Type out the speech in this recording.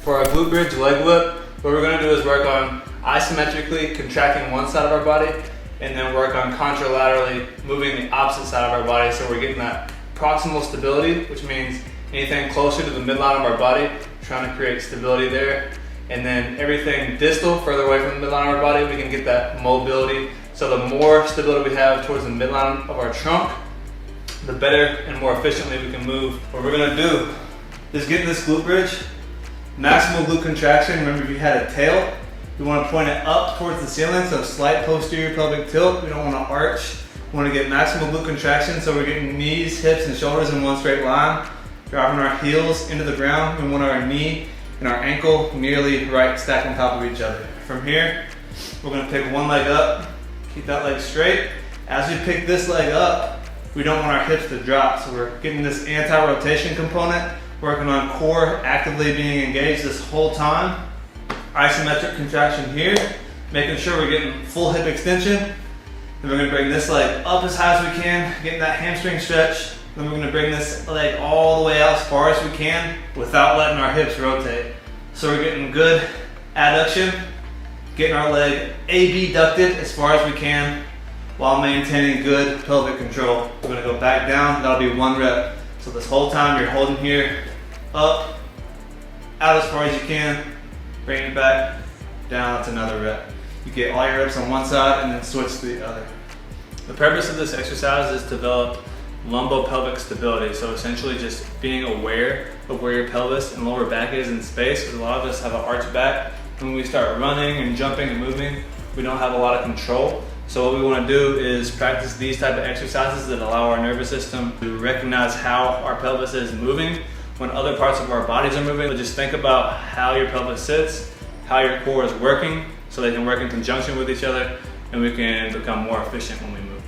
For our glute bridge leg whip, what we're gonna do is work on isometrically contracting one side of our body and then work on contralaterally moving the opposite side of our body, so we're getting that proximal stability, which means anything closer to the midline of our body, trying to create stability there. And then everything distal, further away from the midline of our body, we can get that mobility. So the more stability we have towards the midline of our trunk, the better and more efficiently we can move. What we're gonna do is get in this glute bridge, maximal glute contraction. Remember, if you had a tail, we want to point it up towards the ceiling, so slight posterior pelvic tilt. We don't want to arch. We want to get maximal glute contraction, so we're getting knees, hips, and shoulders in one straight line, driving our heels into the ground. We want our knee and our ankle nearly right, stacked on top of each other. From here, we're going to pick one leg up, keep that leg straight. As we pick this leg up, we don't want our hips to drop, so we're getting this anti-rotation component, working on core actively being engaged this whole time. Isometric contraction here, making sure we're getting full hip extension. Then we're gonna bring this leg up as high as we can, getting that hamstring stretch. Then we're gonna bring this leg all the way out as far as we can without letting our hips rotate. So we're getting good adduction, getting our leg abducted as far as we can while maintaining good pelvic control. We're gonna go back down, that'll be 1 rep. So this whole time you're holding here, up, out as far as you can, bring it back, down, that's another rep. You get all your reps on one side and then switch to the other. The purpose of this exercise is to develop lumbopelvic stability. So essentially just being aware of where your pelvis and lower back is in space, because a lot of us have an arched back. When we start running and jumping and moving, we don't have a lot of control. So what we want to do is practice these type of exercises that allow our nervous system to recognize how our pelvis is moving when other parts of our bodies are moving. So just think about how your pelvis sits, how your core is working, so they can work in conjunction with each other, and we can become more efficient when we move.